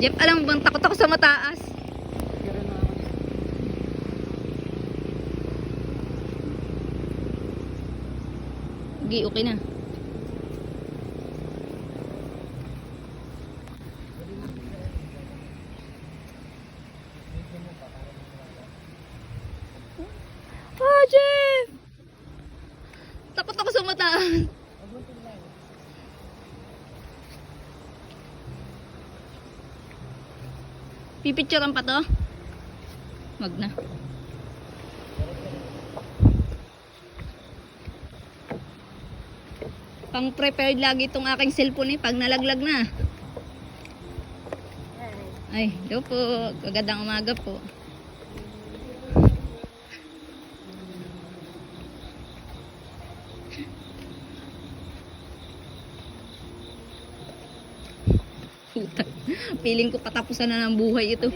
Jeff, alam mo bang takot ako sa mataas? Okay, okay na. Ah, Jeff! Takot ako sa mataas. Pipicturean pa to? Wag na. Pang prepared lagi itong aking cellphone pag nalaglag na. Ay, hello po. Magandang umaga po. Puta. Feeling ko katapusan na ng buhay ito.